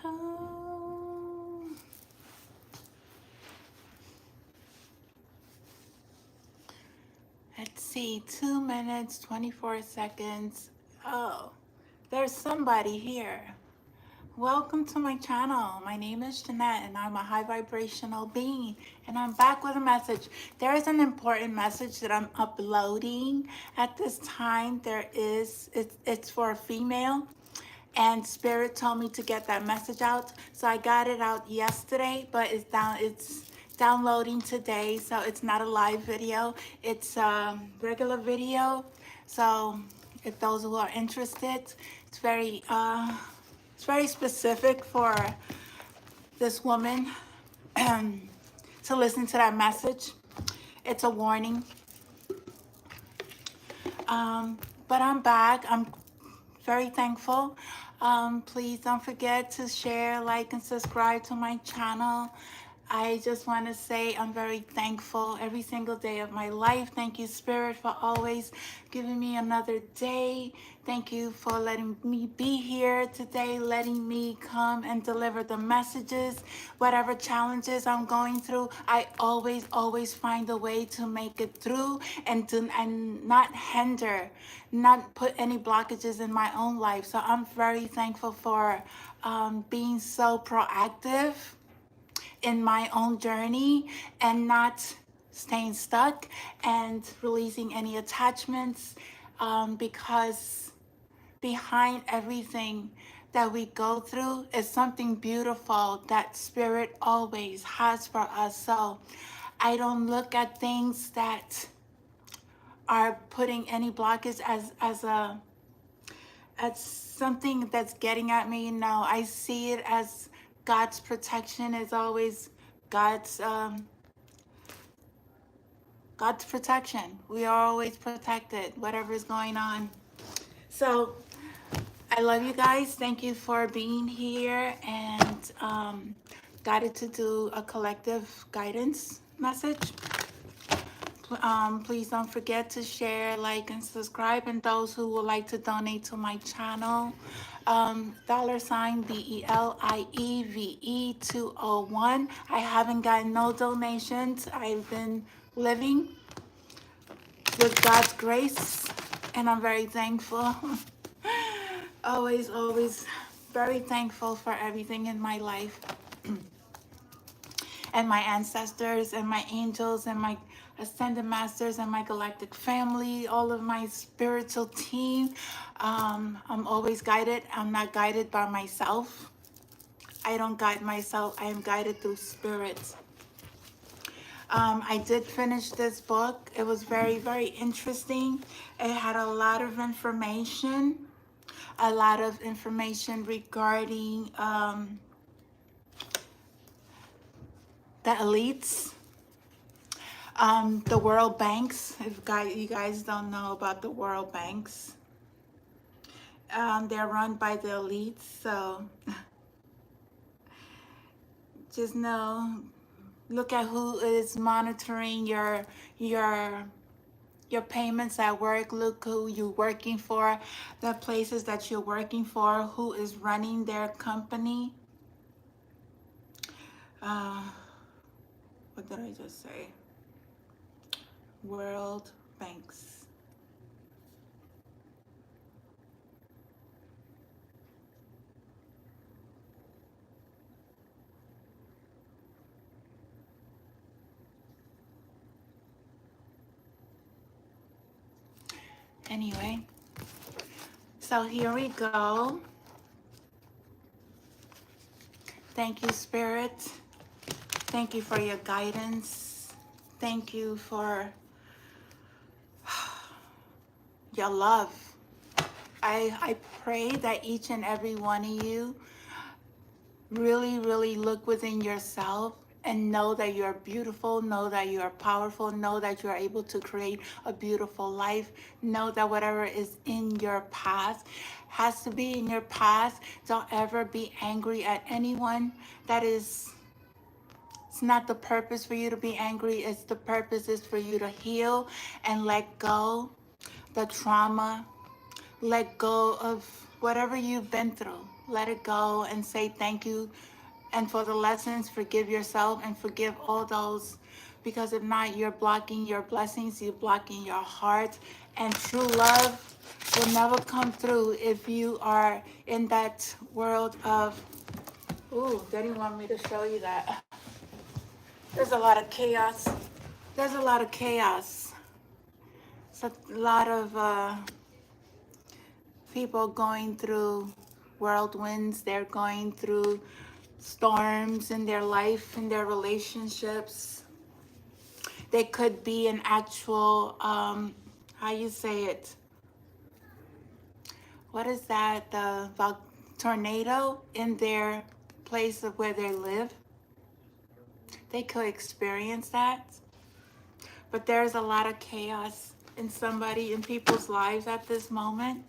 Hello. Let's see, 2 minutes, 24 seconds. Oh, there's somebody here. Welcome to my channel. My name is Jeanette and I'm a high vibrational being and I'm back with a message. There is an important message that I'm uploading at this time. It's for a female and Spirit told me to get that message out. So I got it out yesterday, but it's downloading today. So it's not a live video. It's a regular video. So if those who are interested, it's very specific for this woman to listen to that message. It's a warning. But I'm back. I'm very thankful. Please don't forget to share, like, and subscribe to my channel. I just want to say I'm very thankful every single day of my life. Thank you, Spirit, for always giving me another day. Thank you for letting me be here today, letting me come and deliver the messages. Whatever challenges I'm going through, I always find a way to make it through and not hinder, not put any blockages in my own life. So I'm very thankful for being so proactive in my own journey and not staying stuck and releasing any attachments, because behind everything that we go through is something beautiful that Spirit always has for us. So I don't look at things that are putting any blockage as something that's getting at me. No, I see it as God's protection is always God's God's protection. We are always protected, whatever is going on. So I love you guys. Thank you for being here and guided to do a collective guidance message. Please don't forget to share, like, and subscribe. And those who would like to donate to my channel, $ BELIEVE 201. I haven't gotten no donations. I've been living with God's grace, and I'm very thankful. Always very thankful for everything in my life. And my ancestors and my angels and my ascended masters and my galactic family, all of my spiritual team. I'm always guided. I'm not guided by myself. I don't guide myself. I am guided through spirit. I did finish this book. It was very interesting. It had a lot of information regarding the elites. The world banks, if you guys don't know about the world banks, they're run by the elites. So just know, look at who is monitoring your payments at work. Look who you're working for, the places that you're working for, who is running their company. What did I just say? World banks. Anyway, so here we go. Thank you, Spirit. Thank you for your guidance. Thank you for your love. I pray that each and every one of you really look within yourself and know that you're beautiful, know that you are powerful, know that you are able to create a beautiful life, know that whatever is in your past has to be in your past. Don't ever be angry at anyone. It's not the purpose for you to be angry. It's the purpose is for you to heal and let go the trauma, let go of whatever you've been through. let it go and say thank you. And for the lessons, forgive yourself and forgive all those. Because if not, you're blocking your blessings, you're blocking your heart. And true love will never come through if you are in that world of, ooh, they didn't want me to show you that. There's a lot of chaos. There's a lot of chaos. It's a lot of people going through whirlwinds. They're going through storms in their life, in their relationships. They could be an actual, how you say it? What is that? The tornado in their place of where they live. They could experience that. But there's a lot of chaos in people's lives at this moment.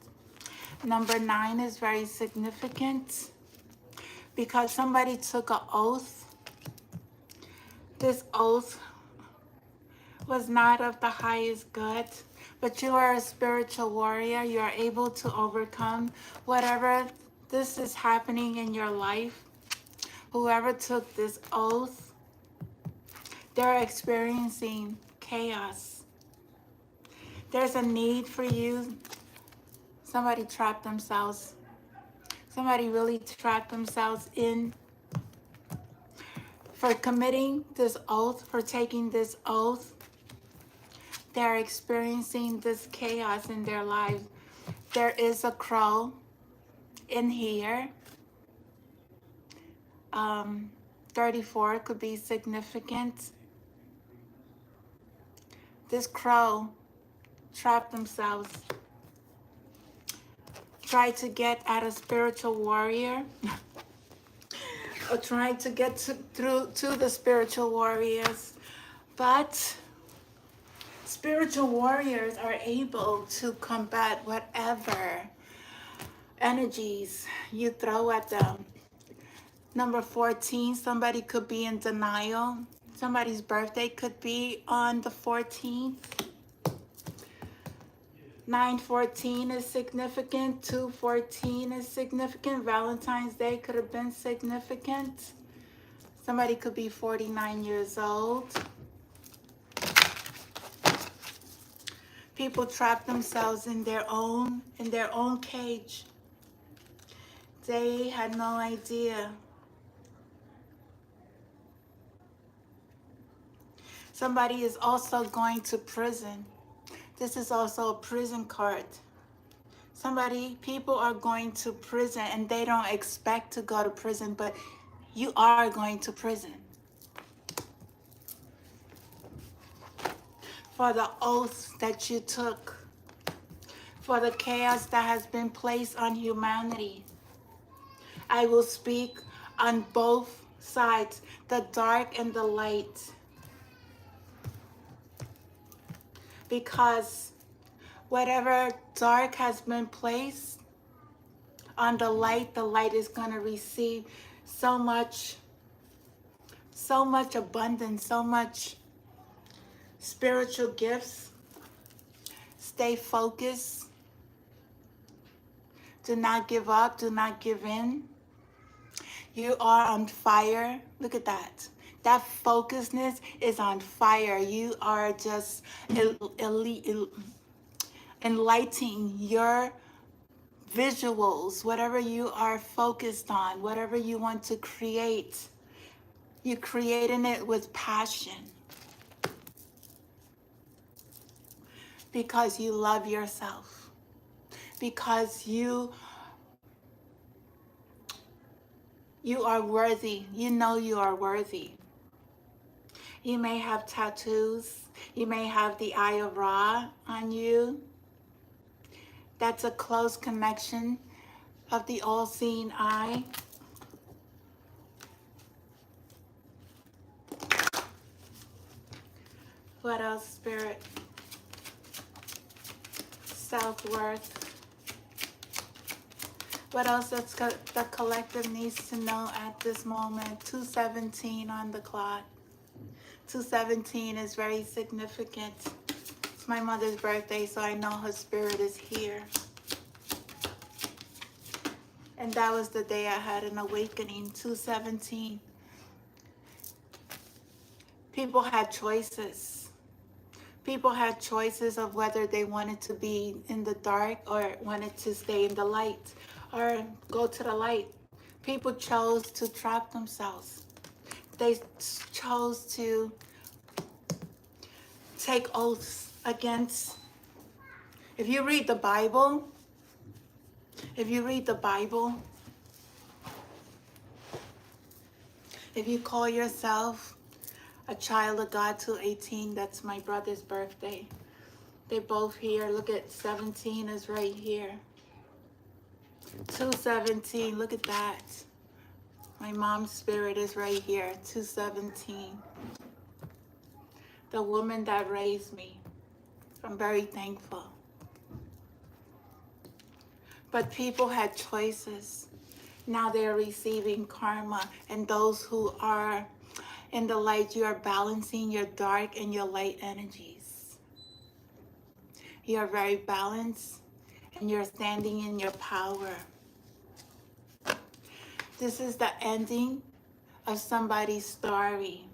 Number 9 is very significant because somebody took an oath. This oath was not of the highest good, but you are a spiritual warrior. You are able to overcome whatever this is happening in your life. Whoever took this oath, they're experiencing chaos. There's a need for you. Somebody trapped themselves. Somebody really trapped themselves in for committing this oath, for taking this oath. They're experiencing this chaos in their lives. There is a crow in here. 34 could be significant. This crow trapped themselves, tried to get at a spiritual warrior, or tried to get through to the spiritual warriors. But spiritual warriors are able to combat whatever energies you throw at them. Number 14, somebody could be in denial. Somebody's birthday could be on the 14th. 9/14 is significant. 2/14 is significant. Valentine's Day could have been significant. Somebody could be 49 years old. People trap themselves in their own cage. They had no idea. Somebody is also going to prison. This is also a prison card. People are going to prison and they don't expect to go to prison, but you are going to prison. For the oaths that you took, for the chaos that has been placed on humanity. I will speak on both sides, the dark and the light. Because whatever dark has been placed on the light is going to receive so much abundance, so much spiritual gifts. Stay focused. Do not give up. Do not give in. You are on fire. Look at that. That focusedness is on fire. You are just enlightening your visuals, whatever you are focused on, whatever you want to create. You're creating it with passion because you love yourself, because you are worthy. You know you are worthy. You may have tattoos. You may have the Eye of Ra on you. That's a close connection of the all-seeing eye. What else, Spirit? Self-worth. What else does the collective needs to know at this moment? 2:17 on the clock. 2:17 is very significant. It's my mother's birthday, so I know her spirit is here. And that was the day I had an awakening, 217. People had choices. People had choices of whether they wanted to be in the dark or wanted to stay in the light or go to the light. People chose to trap themselves. They chose to take oaths against. If you read the Bible, if you call yourself a child of God till 18, that's my brother's birthday. They both here. Look at 17 is right here. 217, look at that. My mom's spirit is right here, 217. The woman that raised me. I'm very thankful. But people had choices. Now they're receiving karma. And those who are in the light, you are balancing your dark and your light energies. You are very balanced and you're standing in your power. This is the ending of somebody's story.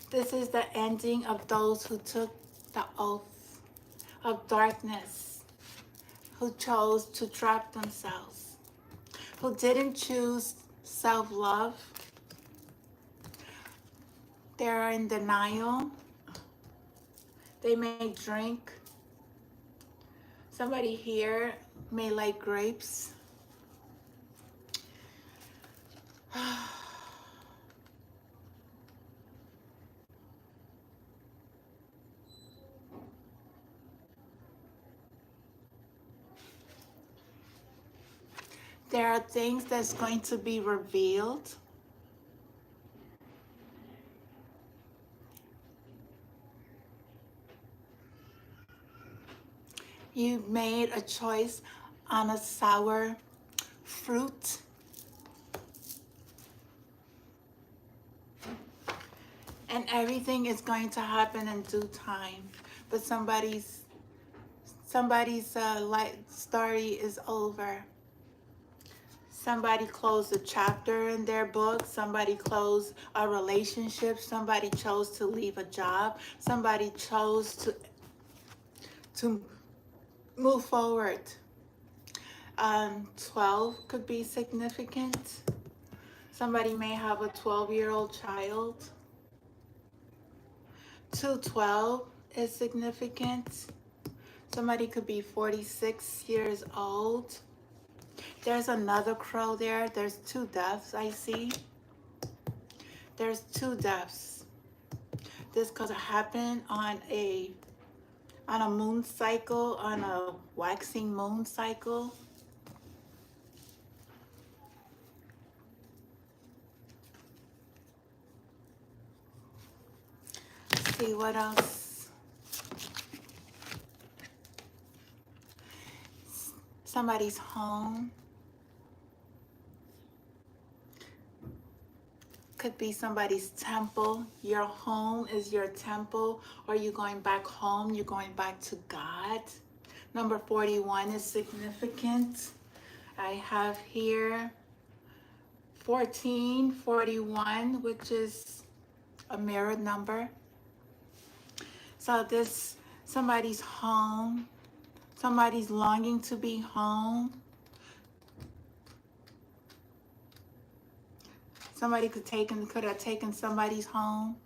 This is the ending of those who took the oath of darkness, who chose to trap themselves, who didn't choose self-love. They're in denial. They may drink. Somebody here may like grapes. There are things that's going to be revealed. You made a choice on a sour fruit. And everything is going to happen in due time. But somebody's life story is over. Somebody closed a chapter in their book. Somebody closed a relationship. Somebody chose to leave a job. Somebody chose to move forward. 12 could be significant. Somebody may have a 12-year-old child. 212 is significant. Somebody could be 46 years old. There's another crow there. There's 2 deaths I see. There's 2 deaths. This could happen on a moon cycle, on a waxing moon cycle. Let's see what else. Somebody's home. Could be somebody's temple. Your home is your temple. Or you're going back home. You're going back to God. Number 41 is significant. I have here 1441, which is a mirrored number. So this, somebody's home. Somebody's longing to be home. Somebody could have taken somebody's home.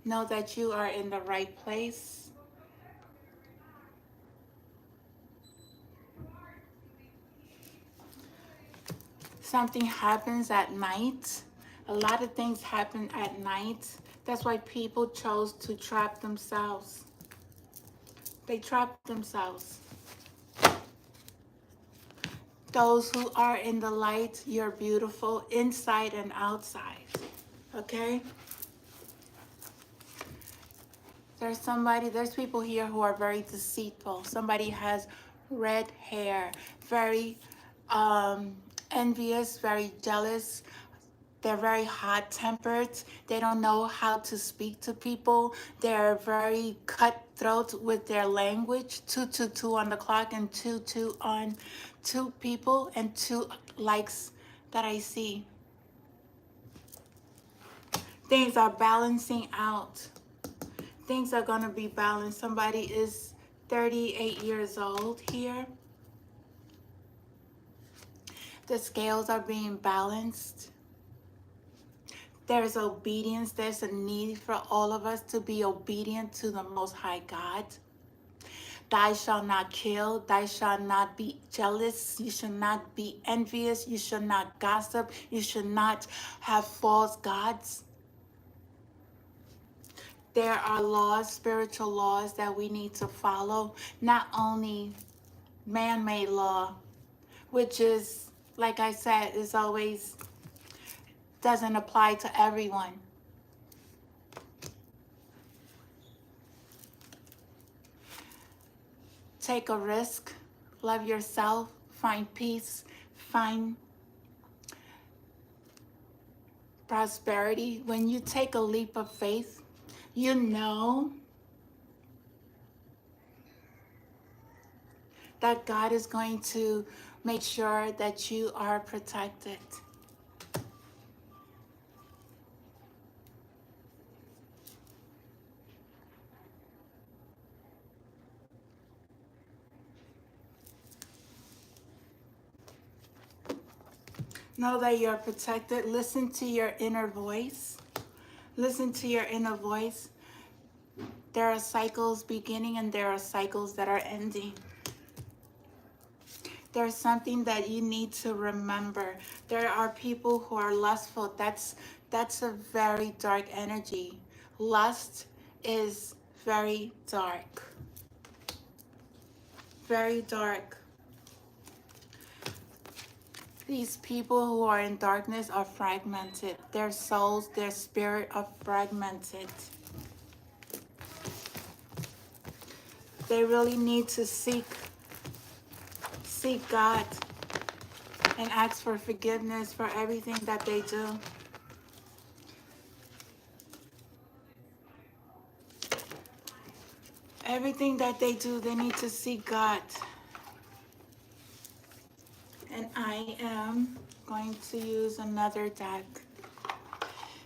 Know that you are in the right place. Something happens at night. A lot of things happen at night. That's why people chose to trap themselves. They trap themselves. Those who are in the light, you're beautiful inside and outside. Okay? There's people here who are very deceitful. Somebody has red hair, very envious, very jealous. They're very hot-tempered. They don't know how to speak to people. They're very cutthroat with their language. 222 on the clock and 22 on two people and two likes that I see. Things are balancing out. Things are going to be balanced. Somebody is 38 years old here. The scales are being balanced. There's obedience. There's a need for all of us to be obedient to the Most High God. Thou shalt not kill. Thou shalt not be jealous. You should not be envious. You should not gossip. You should not have false gods. There are laws, spiritual laws that we need to follow. Not only man-made law, which is, like I said, is always doesn't apply to everyone. Take a risk, love yourself, find peace, find prosperity. When you take a leap of faith, you know that God is going to make sure that you are protected. Know that you're protected. Listen to your inner voice. Listen to your inner voice. There are cycles beginning and there are cycles that are ending. There's something that you need to remember. There are people who are lustful. That's a very dark energy. Lust is very dark. Very dark. These people who are in darkness are fragmented. Their souls, their spirit are fragmented. They really need to seek God and ask for forgiveness for everything that they do. Everything that they do, they need to seek God. And I am going to use another deck.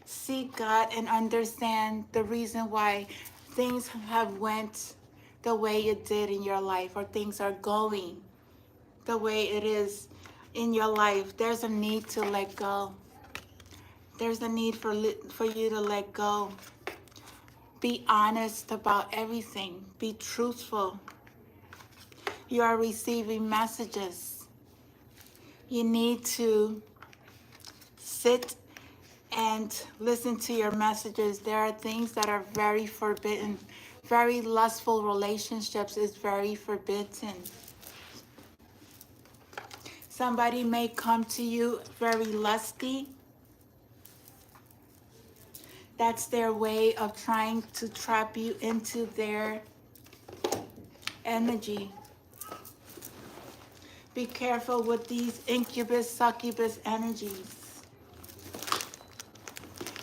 Seek God and understand the reason why things have went the way it did in your life, or things are going the way it is in your life. There's a need to let go. There's a need for you to let go. Be honest about everything. Be truthful. You are receiving messages. You need to sit and listen to your messages. There are things that are very forbidden. Very lustful relationships is very forbidden. Somebody may come to you very lusty. That's their way of trying to trap you into their energy. Be careful with these incubus, succubus energies.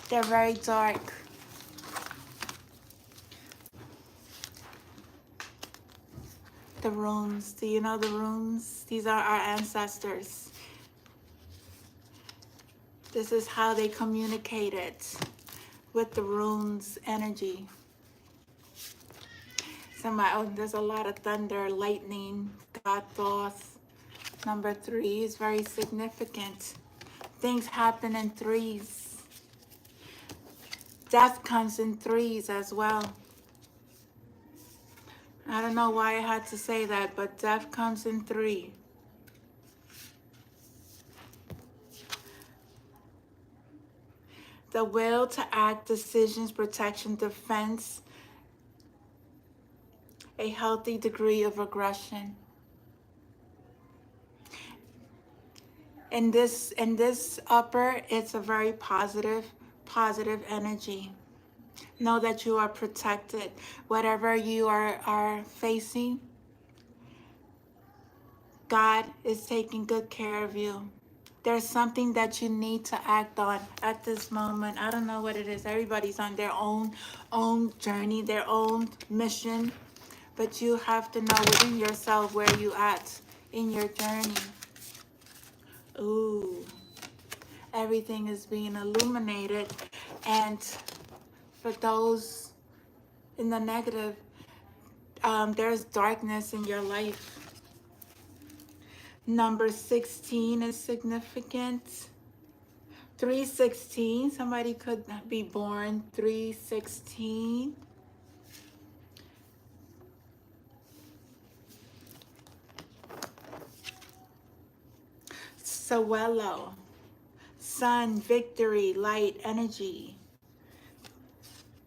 They're very dark. The runes. Do you know the runes? These are our ancestors. This is how they communicated with the runes energy. There's a lot of thunder, lightning, God Thoth. Number 3 is very significant. Things happen in threes. Death comes in threes as well. I don't know why I had to say that, but death comes in 3. The will to act, decisions, protection, defense, a healthy degree of aggression. In this upper, it's a very positive energy. Know that you are protected. Whatever you are facing, God is taking good care of you. There's something that you need to act on at this moment. I don't know what it is. Everybody's on their own journey, their own mission, but you have to know within yourself where you at in your journey. Ooh, everything is being illuminated, and for those in the negative, there's darkness in your life. Number 16 is significant. 316, somebody could be born 316. Sawello, sun, victory, light, energy,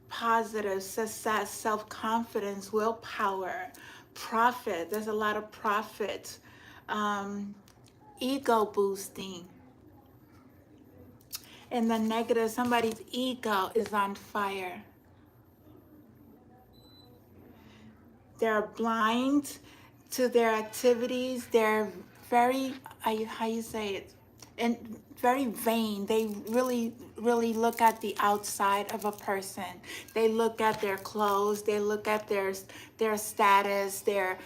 positive, success, self-confidence, willpower, profit. There's a lot of profit. Ego boosting. In the negative, somebody's ego is on fire. They're blind to their activities. They're very, how you say it, and very vain. They really, really look at the outside of a person. They look at their clothes. They look at their status, their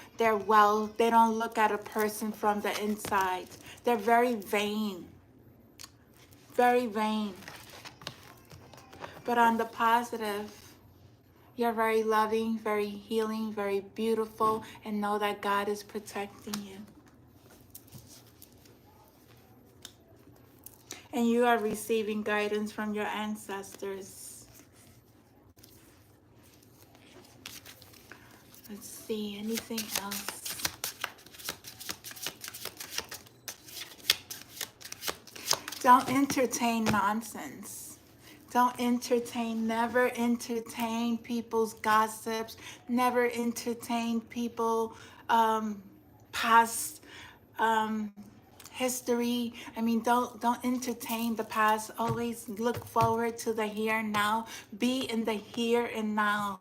wealth. They don't look at a person from the inside. They're very vain. Very vain. But on the positive, you're very loving, very healing, very beautiful, and know that God is protecting you. And you are receiving guidance from your ancestors. Let's see, anything else? Don't entertain nonsense. Don't entertain, never entertain people's gossips. Never entertain people past history. I mean, don't entertain the past. Always look forward to the here and now. Be in the here and now.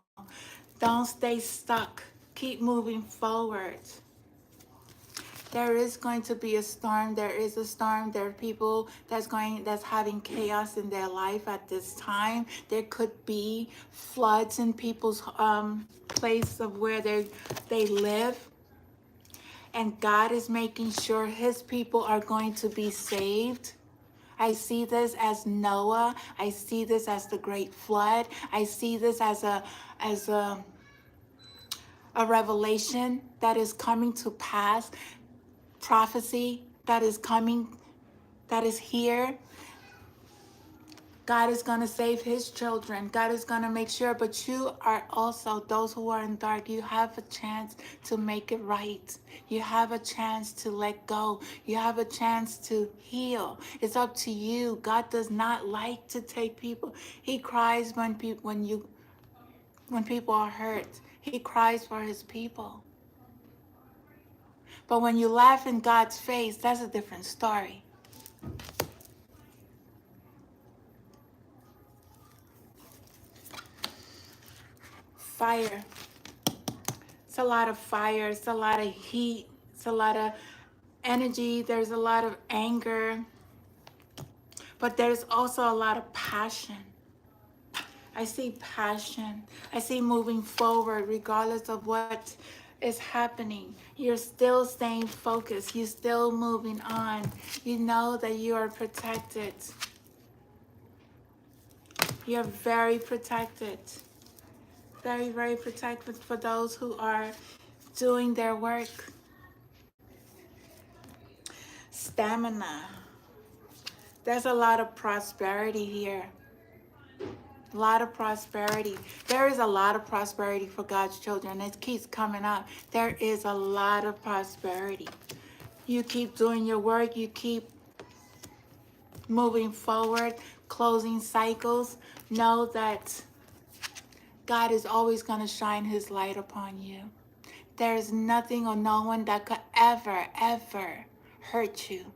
Don't stay stuck. Keep moving forward. There is going to be a storm. There is a storm. There are people that's having chaos in their life at this time. There could be floods in people's place of where they live. And God is making sure his people are going to be saved. I see this as Noah. I see this as the great flood. I see this as a revelation that is coming to pass. Prophecy that is coming, that is here. God is going to save his children. God is going to make sure, but you are also, those who are in dark, you have a chance to make it right. You have a chance to let go. You have a chance to heal. It's up to you. God does not like to take people. He cries when people are hurt. He cries for his people. But when you laugh in God's face, that's a different story. Fire. It's a lot of fire. It's a lot of heat. It's a lot of energy. There's a lot of anger. But there's also a lot of passion. I see passion. I see moving forward regardless of what is happening. You're still staying focused. You're still moving on. You know that you are protected. You're very protected. Very, very protected for those who are doing their work. Stamina. There's a lot of prosperity here. A lot of prosperity. There is a lot of prosperity for God's children. It keeps coming up. There is a lot of prosperity. You keep doing your work. You keep moving forward, closing cycles. Know that God is always going to shine his light upon you. There is nothing or no one that could ever, ever hurt you.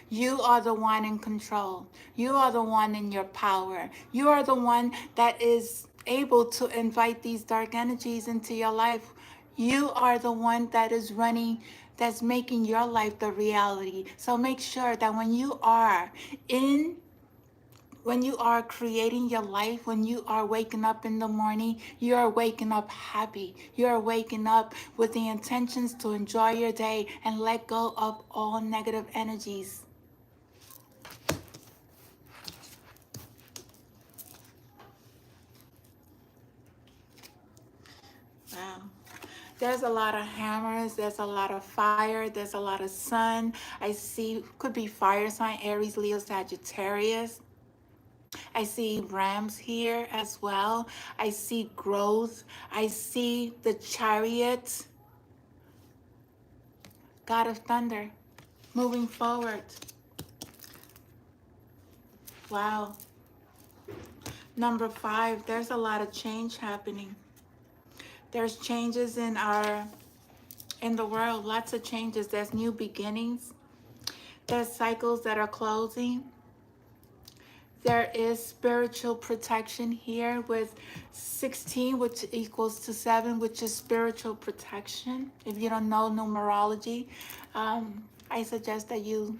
You are the one in control. You are the one in your power. You are the one that is able to invite these dark energies into your life. You are the one that is running, that's making your life the reality. So make sure that in when you are creating your life, when you are waking up in the morning, you are waking up happy. You are waking up with the intentions to enjoy your day and let go of all negative energies. Wow. There's a lot of hammers, there's a lot of fire, there's a lot of sun. I see, could be fire sign, Aries, Leo, Sagittarius. I see rams here as well. I see growth. I see the chariot, God of thunder, moving forward. Wow. Number 5, there's a lot of change happening. There's changes in the world, lots of changes. There's new beginnings. There's cycles that are closing. There is spiritual protection here with 16, which equals to 7, which is spiritual protection. If you don't know numerology, I suggest that you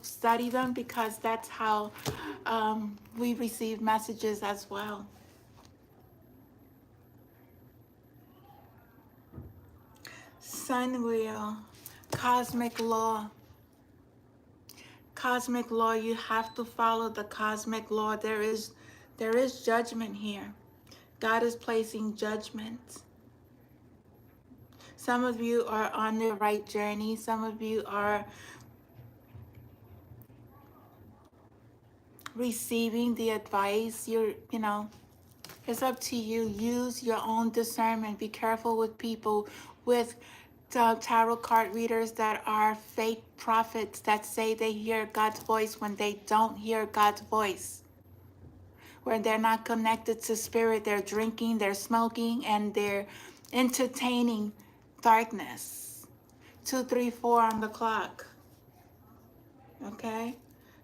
study them, because that's how we receive messages as well. Sun wheel, cosmic law. Cosmic law, you have to follow the cosmic law. There is judgment here. God is placing judgment. Some of you are on the right journey. Some of you are receiving the advice. It's up to you. Use your own discernment. Be careful with people, with tarot card readers that are fake prophets that say they hear God's voice when they don't hear God's voice. Where they're not connected to spirit. They're drinking, they're smoking, and they're entertaining darkness. 2:34 on the clock. Okay?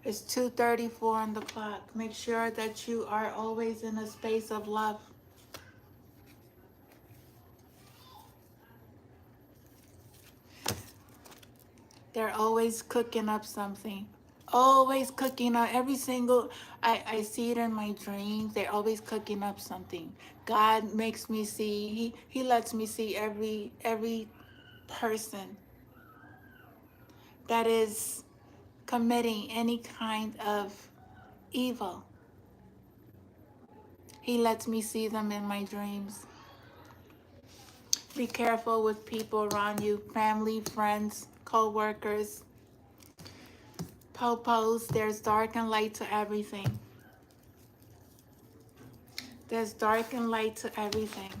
It's 2:34 on the clock. Make sure that you are always in a space of love. They're always cooking up something. Always cooking up I see it in my dreams. They're always cooking up something. God makes me see, he lets me see every person that is committing any kind of evil. He lets me see them in my dreams. Be careful with people around you, family, friends, co-workers, popos. There's dark and light to everything. There's dark and light to everything.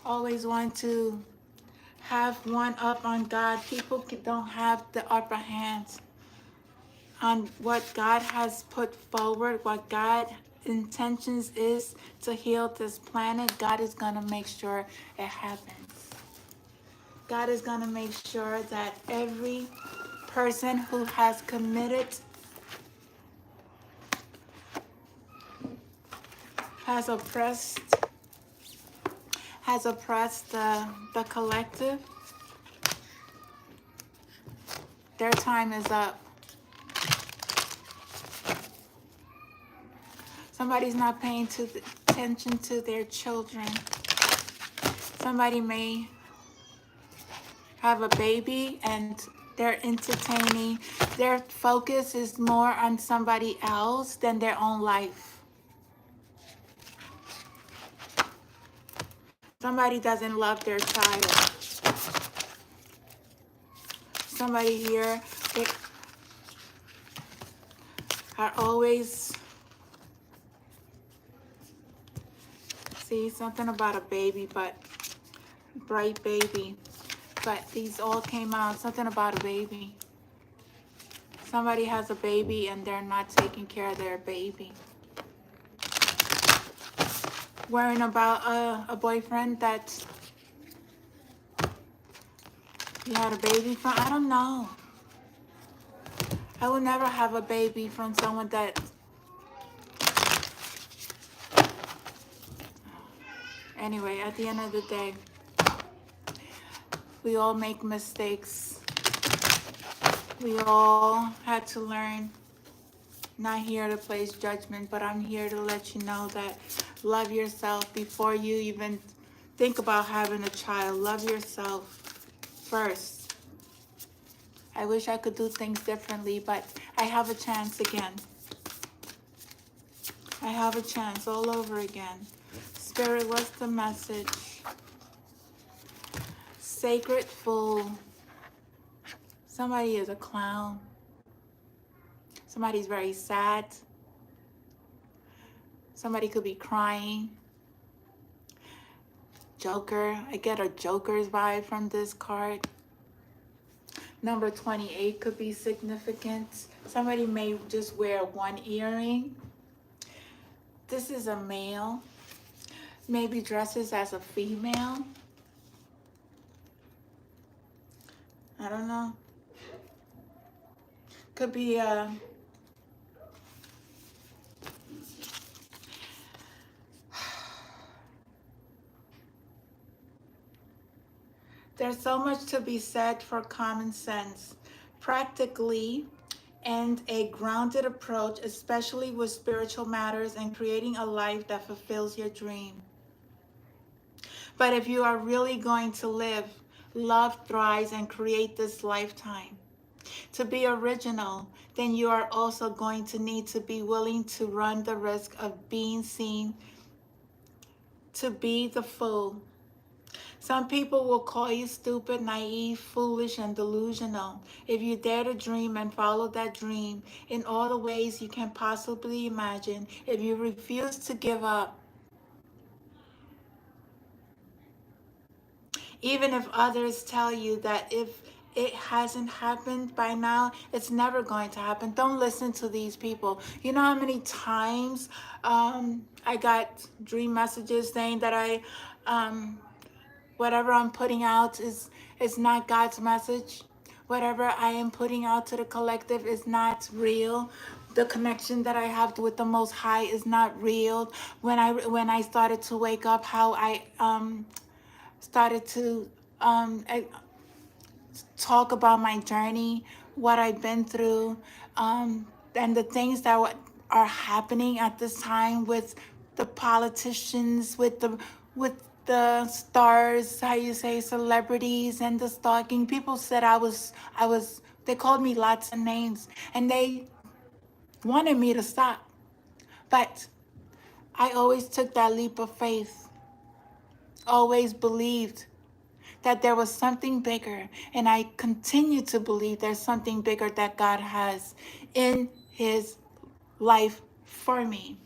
Always want to have one up on God. People don't have the upper hand on what God has put forward, what God intentions is to heal this planet. God is going to make sure it happens. God is going to make sure that every person who has committed, has oppressed the collective, their time is up. Somebody's not paying attention to their children. Somebody may have a baby and they're entertaining. Their focus is more on somebody else than their own life. Somebody doesn't love their child. Somebody here, they are always, see something about a baby, but bright baby. But these all came out, something about a baby. Somebody has a baby and they're not taking care of their baby. Worrying about a boyfriend that you had a baby from. I don't know. I will never have a baby from someone that Anyway, at the end of the day, we all make mistakes. We all had to learn. Not here to place judgment, but I'm here to let you know that love yourself before you even think about having a child. Love yourself first. I wish I could do things differently, but I have a chance again. I have a chance all over again. Spirit, what's the message? Sacred fool. Somebody is a clown. Somebody's very sad. Somebody could be crying. Joker. I get a Joker's vibe from this card. Number 28 could be significant. Somebody may just wear one earring. This is a male. Maybe dresses as a female. I don't know. Could be there's so much to be said for common sense, practically, and a grounded approach, especially with spiritual matters and creating a life that fulfills your dream. But if you are really going to live, love, thrive, and create this lifetime, to be original, then you are also going to need to be willing to run the risk of being seen to be the fool. Some people will call you stupid, naive, foolish, and delusional. If you dare to dream and follow that dream in all the ways you can possibly imagine, if you refuse to give up, even if others tell you that if it hasn't happened by now, it's never going to happen. Don't listen to these people. You know how many times I got dream messages saying that whatever I'm putting out is not God's message. Whatever I am putting out to the collective is not real. The connection that I have with the Most High is not real. When I started to wake up, how I started to talk about my journey, what I've been through, and the things that are happening at this time with the politicians, with the stars, how you say, celebrities, and the stalking. People said I was. They called me lots of names, and they wanted me to stop, but I always took that leap of faith. Always believed that there was something bigger, and I continue to believe there's something bigger that God has in his life for me.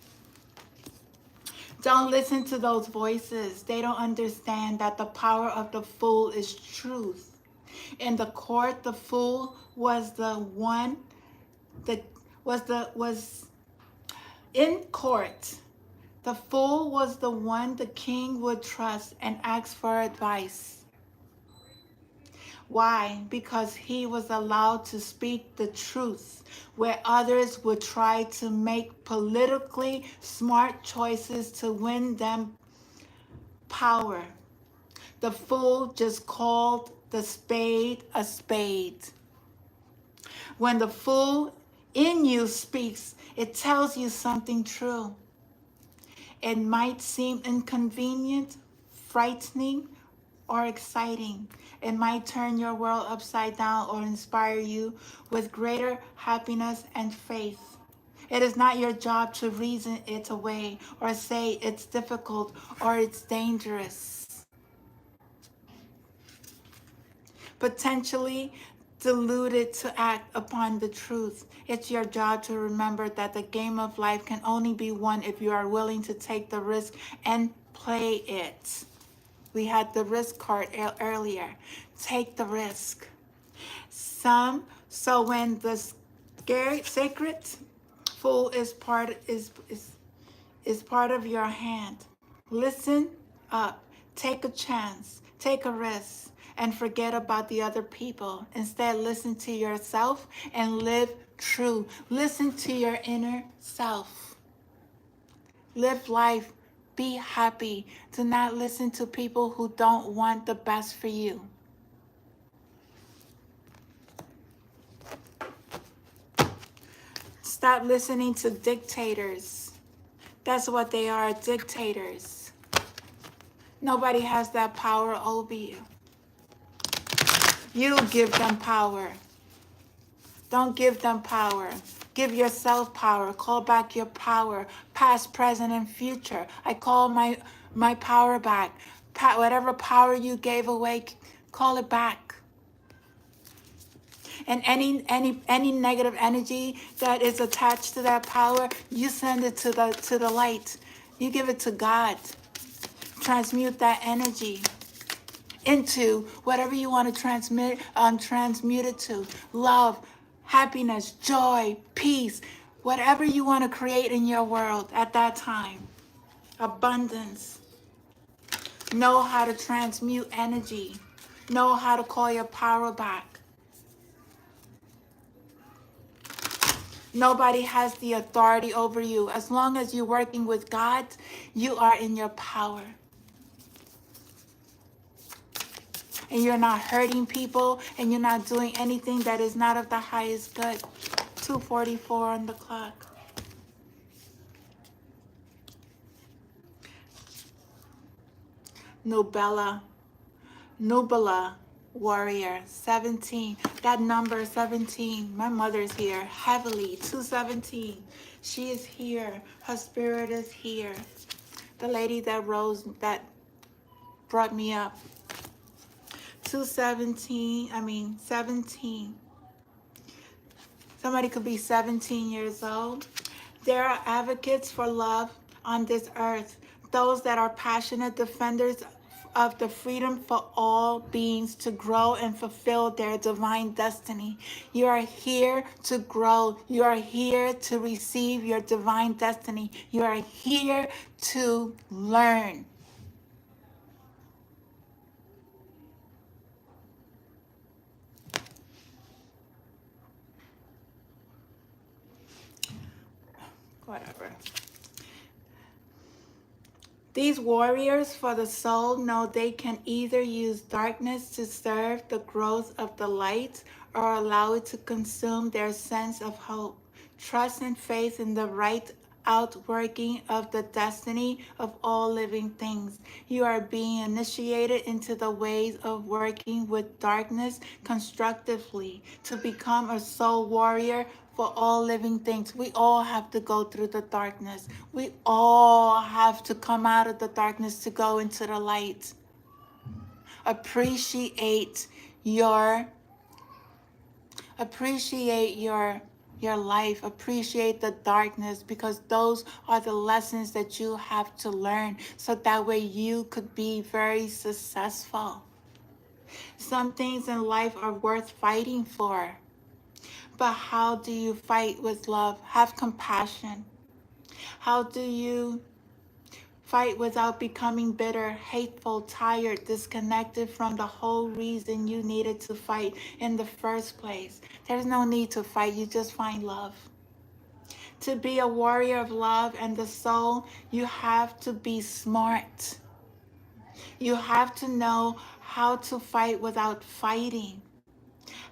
Don't listen to those voices. They don't understand that the power of the fool is truth. In the court, the fool was the one that was in court. The fool was the one the king would trust and ask for advice. Why? Because he was allowed to speak the truth, where others would try to make politically smart choices to win them power. The fool just called the spade a spade. When the fool in you speaks, it tells you something true. It might seem inconvenient, frightening, or exciting. It might turn your world upside down or inspire you with greater happiness and faith. It is not your job to reason it away or say it's difficult or it's dangerous. Potentially deluded to act upon the truth. It's your job to remember that the game of life can only be won if you are willing to take the risk and play it. We had the risk card earlier. Take the risk. So when the sacred fool is part of your hand, listen up. Take a chance. Take a risk. And forget about the other people. Instead, listen to yourself and live true. Listen to your inner self. Live life Be happy. Do not listen to people who don't want the best for you. Stop listening to dictators. That's what they are, dictators. Nobody has that power over you. You give them power. Don't give them power. Give yourself power. Call back your power, past, present, and future. I call my power back. Whatever power you gave away, call it back. And any negative energy that is attached to that power, you send it to the light. You give it to God. Transmute that energy into whatever you want to transmute it to. Love, happiness, joy, peace, whatever you want to create in your world at that time. Abundance. Know how to transmute energy. Know how to call your power back. Nobody has the authority over you. As long as you're working with God, you are in your power. And you're not hurting people, and you're not doing anything that is not of the highest good. 2:44 on the clock. Nubala warrior, 17. That number 17. My mother's here heavily. 217. She is here. Her spirit is here. The lady that brought me up. 17. Somebody could be 17 years old. There are advocates for love on this earth. Those that are passionate defenders of the freedom for all beings to grow and fulfill their divine destiny. You are here to grow. You are here to receive your divine destiny. You are here to learn. Whatever. These warriors for the soul know they can either use darkness to serve the growth of the light or allow it to consume their sense of hope. Trust and faith in the right outworking of the destiny of all living things. You are being initiated into the ways of working with darkness constructively to become a soul warrior for all living things. We all have to go through the darkness. We all have to come out of the darkness to go into the light. Appreciate your life. Appreciate the darkness, because those are the lessons that you have to learn, so that way you could be very successful. Some things in life are worth fighting for. But how do you fight with love? Have compassion. How do you fight without becoming bitter, hateful, tired, disconnected from the whole reason you needed to fight in the first place? There's no need to fight. You just find love. To be a warrior of love and the soul, you have to be smart. You have to know how to fight without fighting.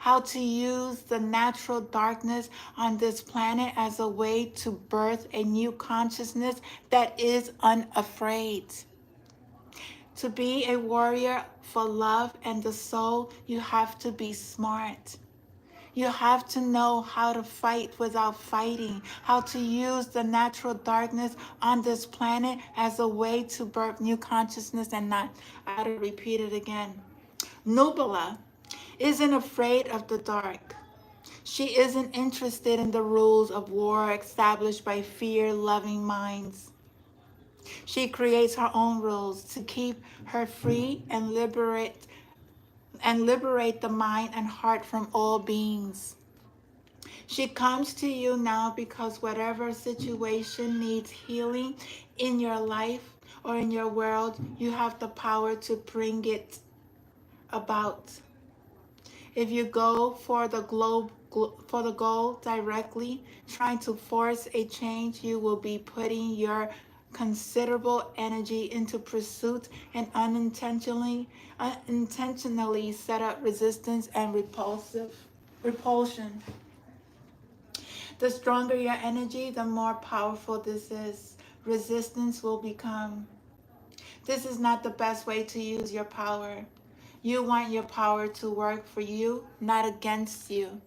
How to use the natural darkness on this planet as a way to birth a new consciousness that is unafraid. To be a warrior for love and the soul, you have to be smart. You have to know how to fight without fighting, how to use the natural darkness on this planet as a way to birth new consciousness and not. I had to repeat it again. Nubala isn't afraid of the dark. She isn't interested in the rules of war established by fear-loving minds. She creates her own rules to keep her free and liberate the mind and heart from all beings. She comes to you now because whatever situation needs healing in your life or in your world, you have the power to bring it about. If you go for the goal directly, trying to force a change, you will be putting your considerable energy into pursuit and unintentionally set up resistance and repulsion. The stronger your energy, the more powerful this is. Resistance will become. This is not the best way to use your power. You want your power to work for you, not against you.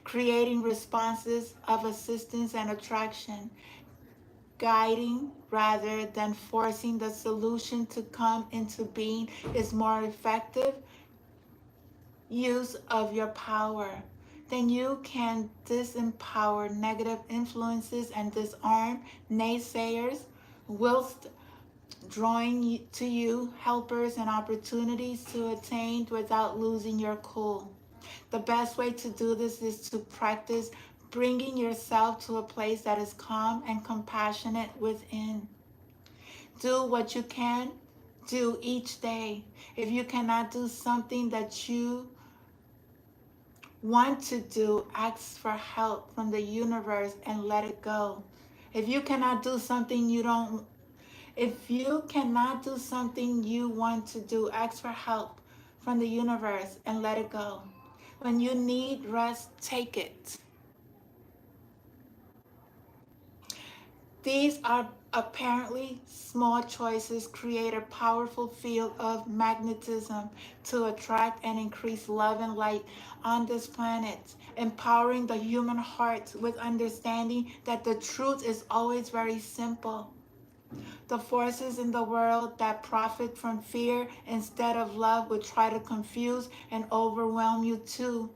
Creating responses of assistance and attraction, guiding rather than forcing the solution to come into being is more effective use of your power. Then you can disempower negative influences and disarm naysayers whilst drawing to you helpers and opportunities to attain without losing your cool. The best way to do this is to practice bringing yourself to a place that is calm and compassionate within. Do what you can do each day. If you cannot do something that you want to do, ask for help from the universe and let it go. If you cannot do something if you cannot do something you want to do, ask for help from the universe and let it go. When you need rest, take it. These are apparently small choices create a powerful field of magnetism to attract and increase love and light on this planet, empowering the human heart with understanding that the truth is always very simple. The forces in the world that profit from fear instead of love will try to confuse and overwhelm you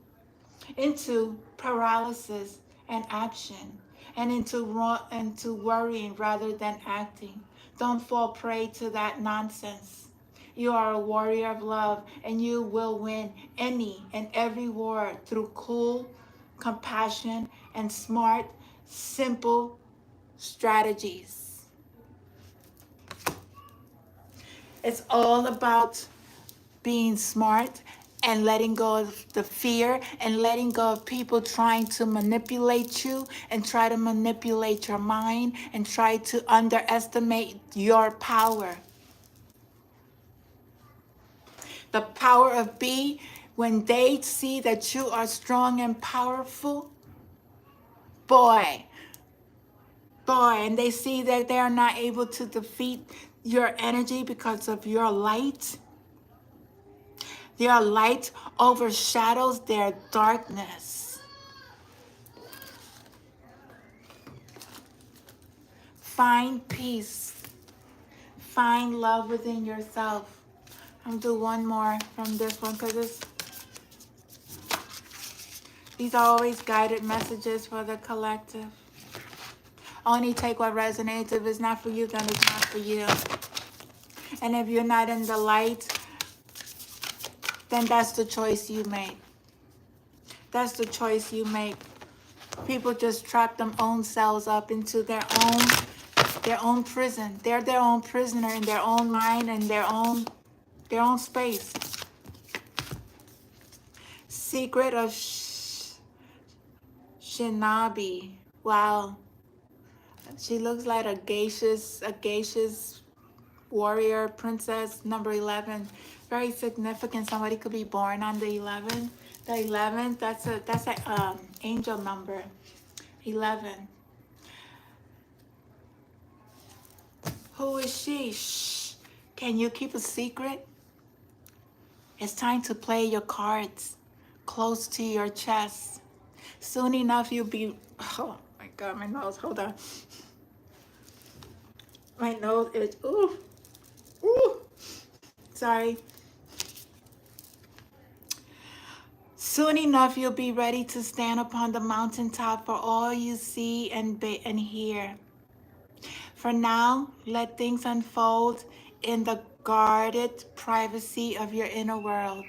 into paralysis and action, and into worrying rather than acting. Don't fall prey to that nonsense. You are a warrior of love, and you will win any and every war through cool compassion and smart, simple strategies. It's all about being smart and letting go of the fear and letting go of people trying to manipulate you and try to manipulate your mind and try to underestimate your power. The power of B, when they see that you are strong and powerful, boy, and they see that they are not able to defeat your energy because of your light. Their light overshadows their darkness. Find peace. Find love within yourself. I'm gonna do one more from this one because these are always guided messages for the collective. Only take what resonates. If it's not for you, then it's not for you. And if you're not in the light, then that's the choice you make. That's the choice you make. People just trap their own selves up into their own prison. They're their own prisoner in their own mind and their own space. Secret of Shinabi. Wow. She looks like a geisha's warrior princess, number 11. Very significant. Somebody could be born on the 11th. The 11th, that's a angel number. 11. Who is she? Shh. Can you keep a secret? It's time to play your cards close to your chest. Soon enough, you'll be... Oh, my God, my nose. Hold on. My nose is... Ooh. Ooh. Sorry. Soon enough, you'll be ready to stand upon the mountaintop for all you see and hear. For now, let things unfold in the guarded privacy of your inner world.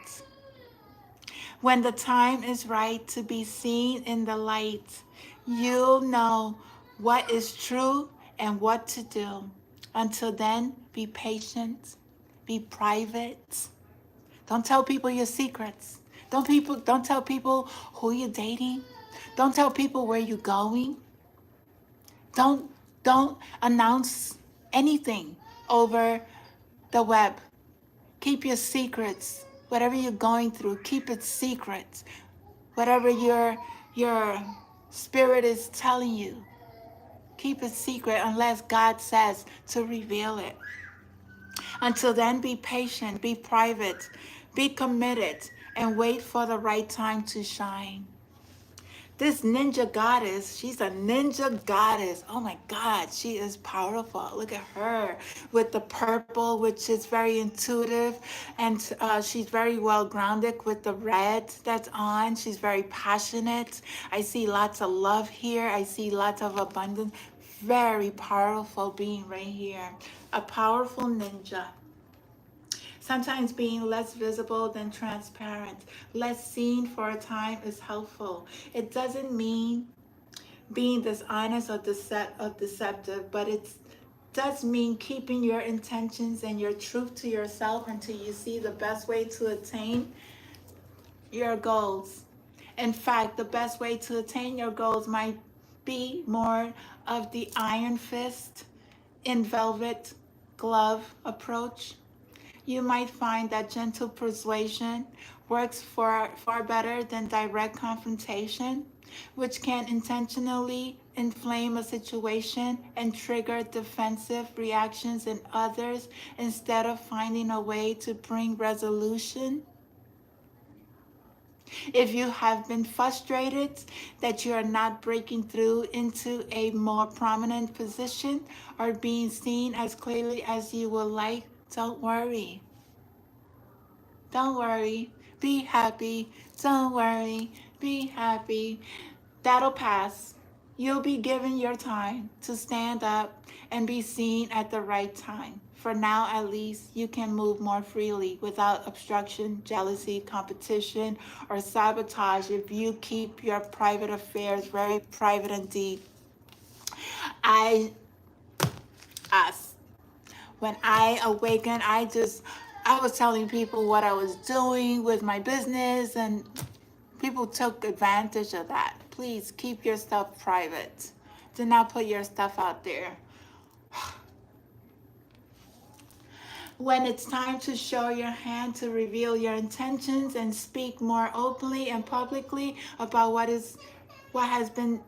When the time is right to be seen in the light, you'll know what is true and what to do. Until then, be patient, be private. Don't tell people your secrets. Don't tell people who you're dating. Don't tell people where you're going. Don't Don't announce anything over the web. Keep your secrets. Whatever you're going through, keep it secret. Whatever your spirit is telling you, keep it secret unless God says to reveal it. Until then, be patient, be private, be committed, and wait for the right time to shine. This ninja goddess, she's a ninja goddess. Oh my God, she is powerful. Look at her with the purple, which is very intuitive. And she's very well grounded with the red that's on. She's very passionate. I see lots of love here. I see lots of abundance. Very powerful being right here. A powerful ninja. Sometimes being less visible than transparent, less seen for a time is helpful. It doesn't mean being dishonest or deceptive, but it does mean keeping your intentions and your truth to yourself until you see the best way to attain your goals. In fact, the best way to attain your goals might be more of the iron fist in velvet glove approach. You might find that gentle persuasion works far better than direct confrontation, which can intentionally inflame a situation and trigger defensive reactions in others instead of finding a way to bring resolution. If you have been frustrated that you are not breaking through into a more prominent position or being seen as clearly as you would like, don't worry. Don't worry. Be happy. Don't worry. Be happy. That'll pass. You'll be given your time to stand up and be seen at the right time. For now, at least, you can move more freely without obstruction, jealousy, competition, or sabotage if you keep your private affairs very private indeed. When I awakened, I was telling people what I was doing with my business, and people took advantage of that. Please keep your stuff private. Do not put your stuff out there. When it's time to show your hand, to reveal your intentions and speak more openly and publicly about what has been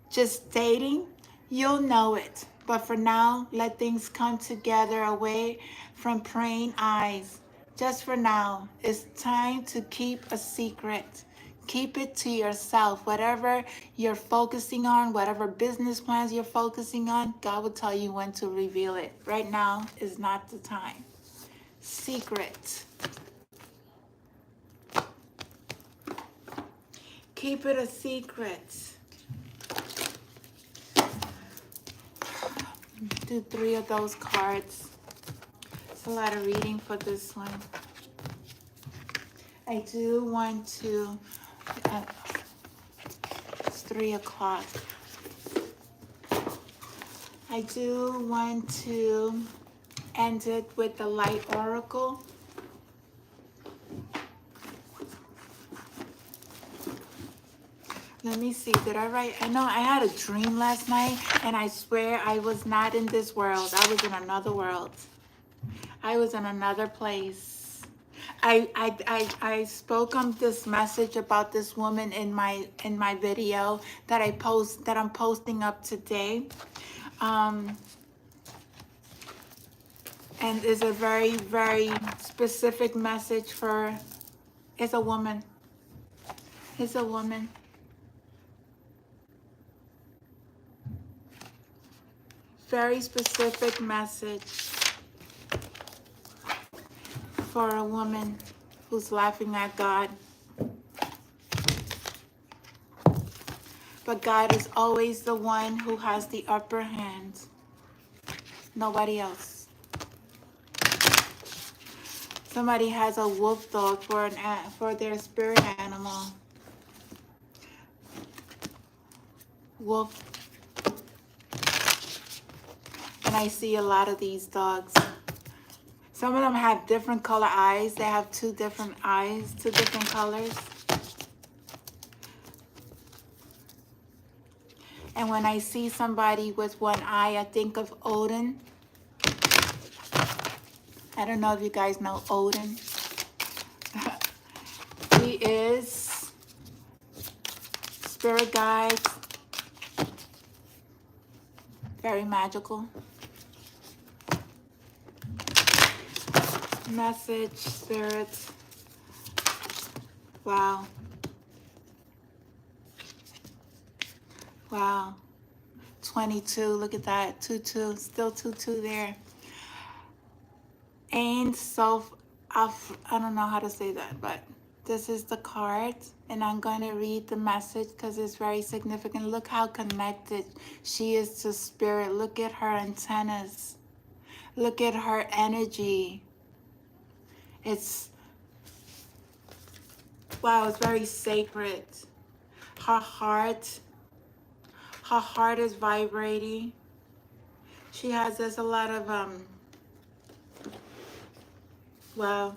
just dating, you'll know it. But for now, let things come together away from praying eyes. Just for now, it's time to keep a secret. Keep it to yourself. Whatever you're focusing on, whatever business plans you're focusing on, God will tell you when to reveal it. Right now is not the time. Secret. Keep it a secret. Do 3 of those cards. It's a lot of reading for this one. I do want to, it's 3 o'clock. I do want to end it with the Light Oracle. Let me see, did I write? I know I had a dream last night, and I swear I was not in this world. I was in another world. I was in another place. I spoke on this message about this woman in my video that I'm posting up today. And it's a very, very specific message for, it's a woman. It's a woman. Very specific message for a woman who's laughing at God. But God is always the one who has the upper hand. Nobody else. Somebody has a wolf dog for their spirit animal. Wolf. And I see a lot of these dogs. Some of them have different color eyes. They have 2 different eyes, 2 different colors. And when I see somebody with one eye, I think of Odin. I don't know if you guys know Odin. He is spirit guide, very magical. Message, spirits. Wow. Wow. 22, look at that. 2-2, still 2-2 there. Ain't so, I don't know how to say that, but this is the card, and I'm going to read the message because it's very significant. Look how connected she is to spirit. Look at her antennas. Look at her energy. It's, wow, it's very sacred. Her heart is vibrating. She has, there's a lot of, wow.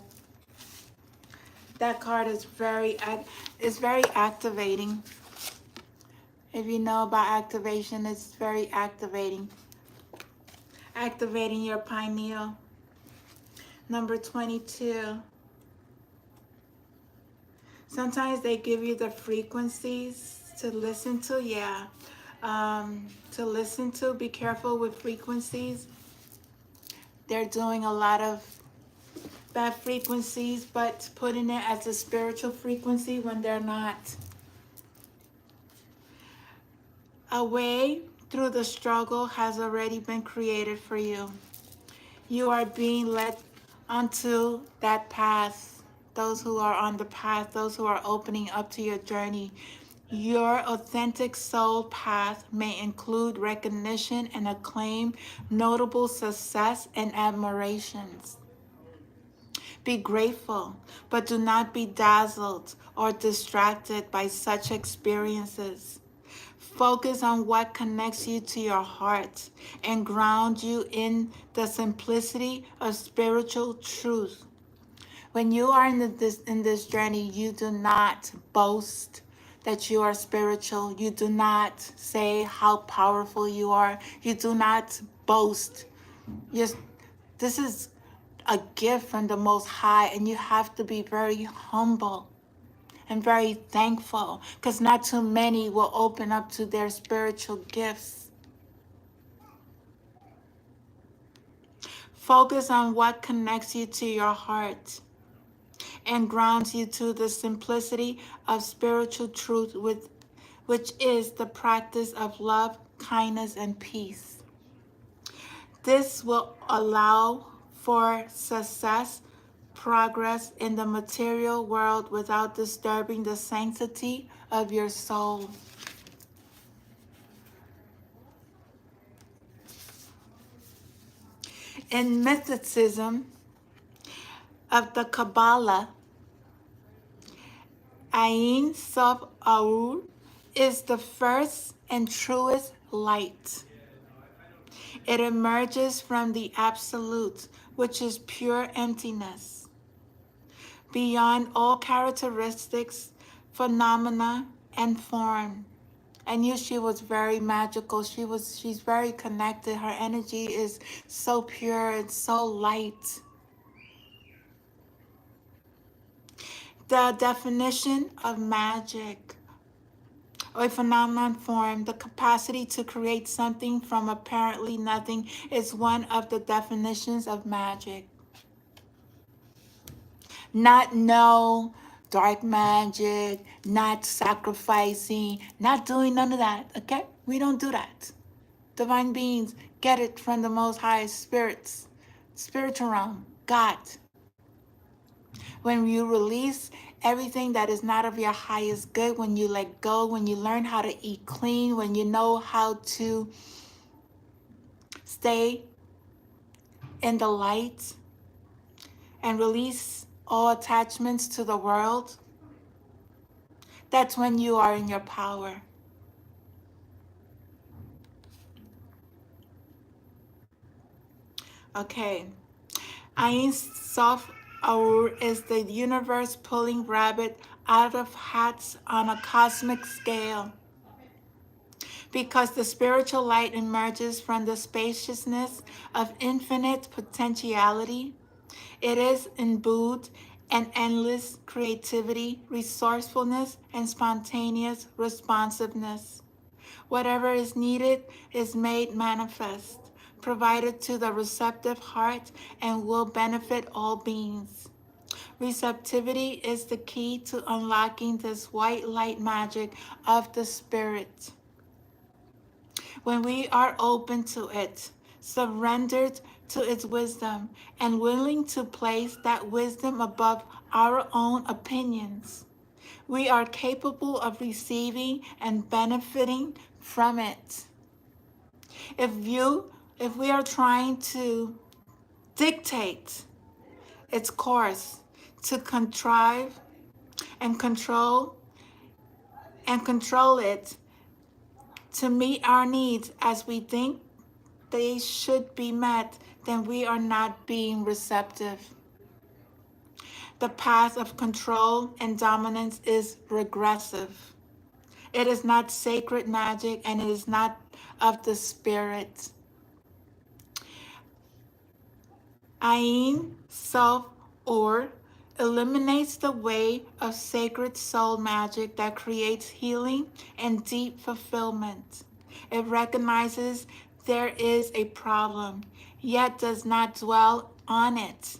That card is very activating. If you know about activation, it's very activating. Activating your pineal. Number 22. Sometimes they give you the frequencies to listen to. Yeah. To listen to. Be careful with frequencies. They're doing a lot of bad frequencies, but putting it as a spiritual frequency when they're not. A way through the struggle has already been created for you. You are being led onto that path. Those who are on the path, those who are opening up to your journey. Your authentic soul path may include recognition and acclaim, notable success and admirations. Be grateful, but do not be dazzled or distracted by such experiences. Focus on what connects you to your heart and ground you in the simplicity of spiritual truth. When you are in this journey, you do not boast that you are spiritual. You do not say how powerful you are. You do not boast. This is a gift from the Most High, and you have to be very humble and very thankful, because not too many will open up to their spiritual gifts. Focus on what connects you to your heart and grounds you to the simplicity of spiritual truth, which is the practice of love, kindness, and peace. This will allow for success, progress in the material world without disturbing the sanctity of your soul. In mysticism of the Kabbalah, Ein Sof Aur is the first and truest light. It emerges from the Absolute, which is pure emptiness, beyond all characteristics, phenomena, and form. I knew she was very magical. She's very connected. Her energy is so pure and so light. The definition of magic, or a phenomenon form, the capacity to create something from apparently nothing, is one of the definitions of magic. Not no dark magic, not sacrificing, not doing none of that, okay? We don't do that. Divine beings get it from the Most High spirits, spiritual realm, God. When you release everything that is not of your highest good, when you let go, when you learn how to eat clean, when you know how to stay in the light and release all attachments to the world, that's when you are in your power. Okay. Ein Sof Aur is the universe pulling rabbit out of hats on a cosmic scale. because the spiritual light emerges from the spaciousness of infinite potentiality. It is imbued in endless creativity, resourcefulness, and spontaneous responsiveness. Whatever is needed is made manifest, provided to the receptive heart, and will benefit all beings. Receptivity is the key to unlocking this white light magic of the Spirit. When we are open to it, surrendered to its wisdom, and willing to place that wisdom above our own opinions, we are capable of receiving and benefiting from it. If we are trying to dictate its course, to contrive and control it to meet our needs as we think they should be met, then we are not being receptive. The path of control and dominance is regressive. It is not sacred magic, and it is not of the Spirit. Ayin self or eliminates the way of sacred soul magic that creates healing and deep fulfillment. It recognizes there is a problem, yet does not dwell on it,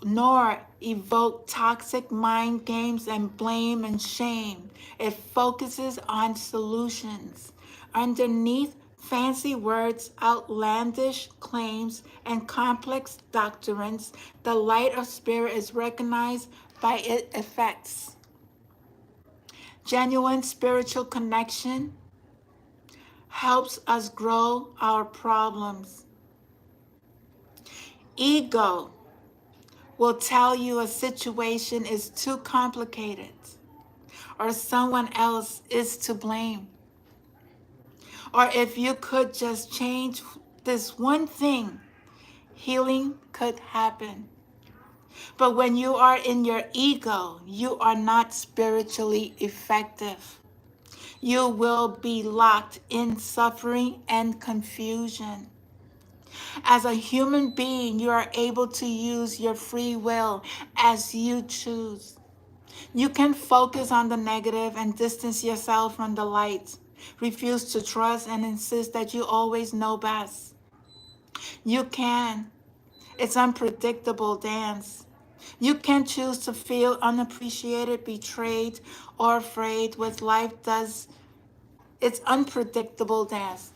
nor evoke toxic mind games and blame and shame. It focuses on solutions. Underneath fancy words, outlandish claims, and complex doctrines, the light of spirit is recognized by its effects. Genuine spiritual connection helps us grow our problems. Ego will tell you a situation is too complicated or someone else is to blame. Or if you could just change this one thing, healing could happen. But when you are in your ego, you are not spiritually effective. You will be locked in suffering and confusion. As a human being, you are able to use your free will as you choose. You can focus on the negative and distance yourself from the light. Refuse to trust and insist that you always know best. You can. It's unpredictable dance. You can choose to feel unappreciated, betrayed, or afraid with life does its unpredictable dance.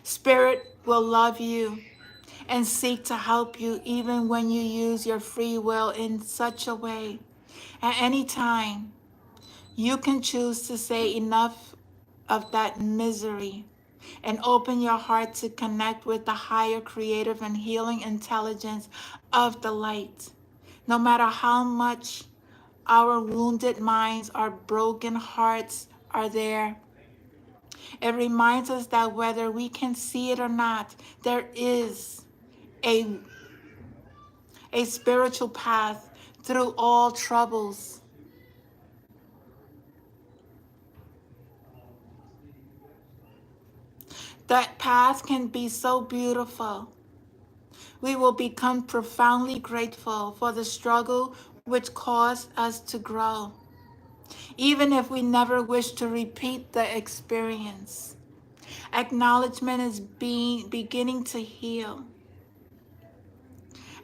Spirit will love you and seek to help you even when you use your free will in such a way. At any time, you can choose to say enough of that misery and open your heart to connect with the higher creative and healing intelligence of the light. No matter how much our wounded minds, our broken hearts are there, it reminds us that whether we can see it or not, there is a spiritual path through all troubles. That path can be so beautiful. We will become profoundly grateful for the struggle which caused us to grow, even if we never wish to repeat the experience. Acknowledgement is beginning to heal.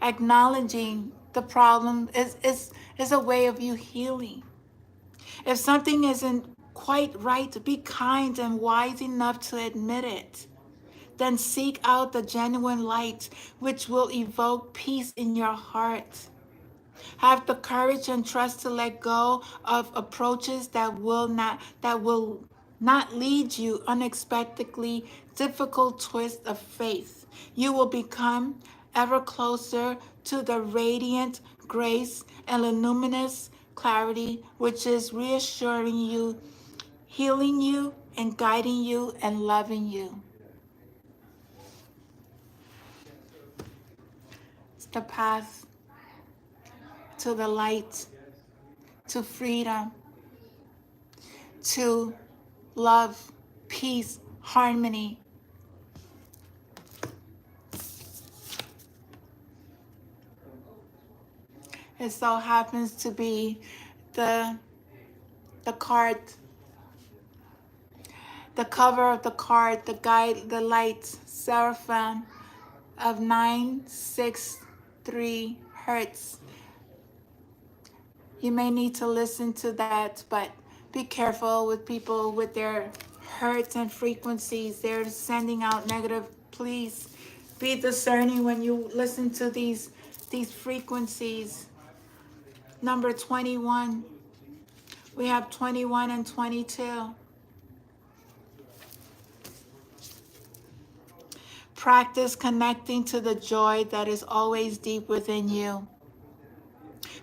Acknowledging the problem is a way of you healing. If something isn't quite right, be kind and wise enough to admit it. Then seek out the genuine light which will evoke peace in your heart. Have the courage and trust to let go of approaches that will not lead you unexpectedly difficult twists of faith. You will become ever closer to the radiant grace and luminous clarity which is reassuring you, healing you, and guiding you and loving you. It's the path to the light, to freedom, to love, peace, harmony. It so happens to be the the card, the cover of the card, the guide, the light, Seraphim of 963 hertz. You may need to listen to that, but be careful with people with their hertz and frequencies. They're sending out negative. Please be discerning when you listen to these frequencies. Number 21. We have 21 and 22. Practice connecting to the joy that is always deep within you.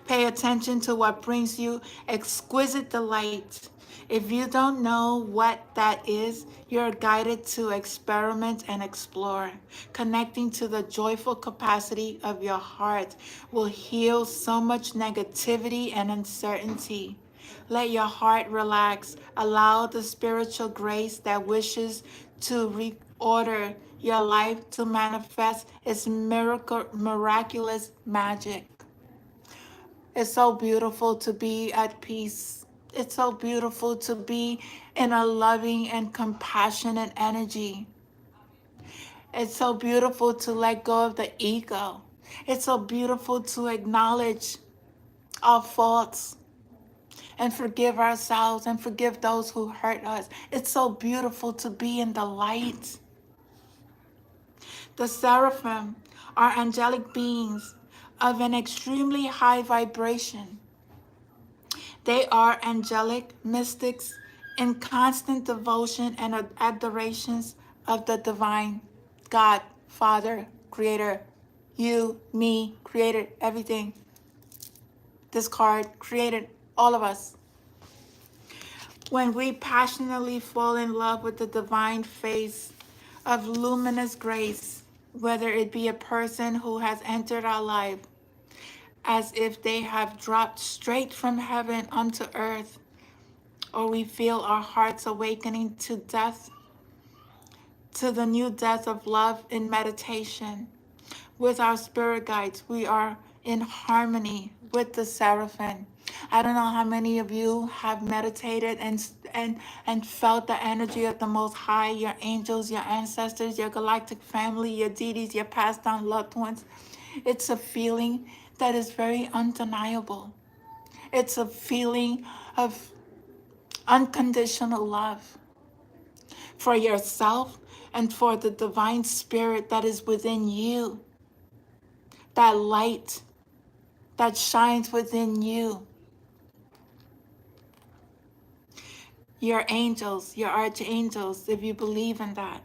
Pay attention to what brings you exquisite delight. If you don't know what that is, you're guided to experiment and explore. Connecting to the joyful capacity of your heart will heal so much negativity and uncertainty. Let your heart relax. Allow the spiritual grace that wishes to reorder your life to manifest its miraculous magic. It's so beautiful to be at peace. It's so beautiful to be in a loving and compassionate energy. It's so beautiful to let go of the ego. It's so beautiful to acknowledge our faults and forgive ourselves and forgive those who hurt us. It's so beautiful to be in the light. The seraphim are angelic beings of an extremely high vibration. They are angelic mystics in constant devotion and adorations of the divine God, Father, Creator. You, me, created everything. This card created all of us. When we passionately fall in love with the divine face of luminous grace, whether it be a person who has entered our life as if they have dropped straight from heaven onto earth, or we feel our hearts awakening to death, to the new death of love in meditation. With our spirit guides, we are in harmony with the seraphim. I don't know how many of you have meditated and felt the energy of the Most High, your angels, your ancestors, your galactic family, your deities, your passed down loved ones. It's a feeling that is very undeniable. It's a feeling of unconditional love for yourself and for the divine spirit that is within you, that light that shines within you. Your angels, your archangels, if you believe in that.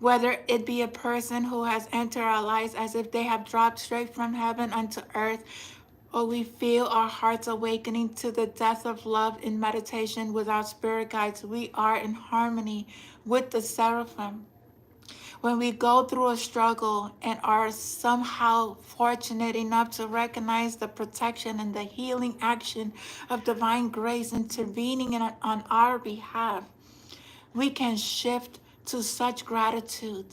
Whether it be a person who has entered our lives as if they have dropped straight from heaven unto earth, or we feel our hearts awakening to the depth of love in meditation with our spirit guides, we are in harmony with the seraphim. When we go through a struggle and are somehow fortunate enough to recognize the protection and the healing action of divine grace intervening on our behalf, we can shift to such gratitude.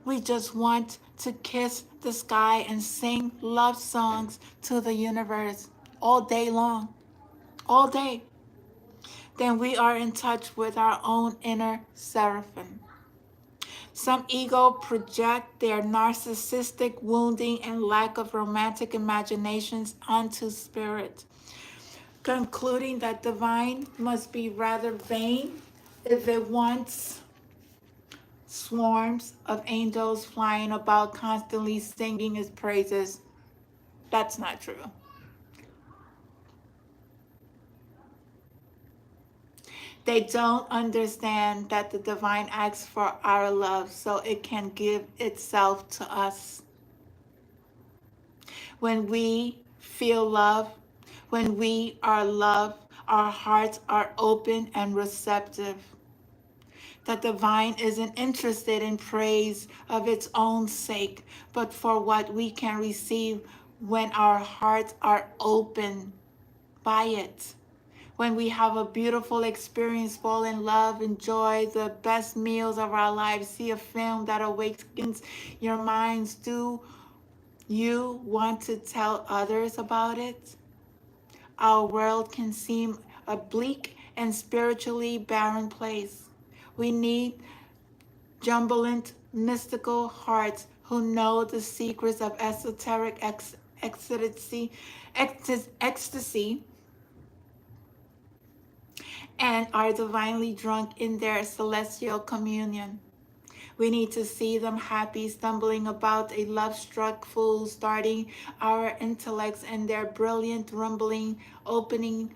We just want to kiss the sky and sing love songs to the universe all day long, all day. Then we are in touch with our own inner seraphim. Some ego project their narcissistic wounding and lack of romantic imaginations onto spirit, concluding that divine must be rather vain if it wants swarms of angels flying about constantly singing his praises. That's not true. They don't understand that the divine asks for our love so it can give itself to us. When we feel love, when we are loved, our hearts are open and receptive. The divine isn't interested in praise of its own sake, but for what we can receive when our hearts are open by it. when we have a beautiful experience, fall in love, enjoy the best meals of our lives, see a film that awakens your minds. Do you want to tell others about it? Our world can seem a bleak and spiritually barren place. We need jubilant, mystical hearts who know the secrets of esoteric ecstasy and are divinely drunk in their celestial communion. We need to see them happy, stumbling about a love-struck fool, starting our intellects and their brilliant rumbling, opening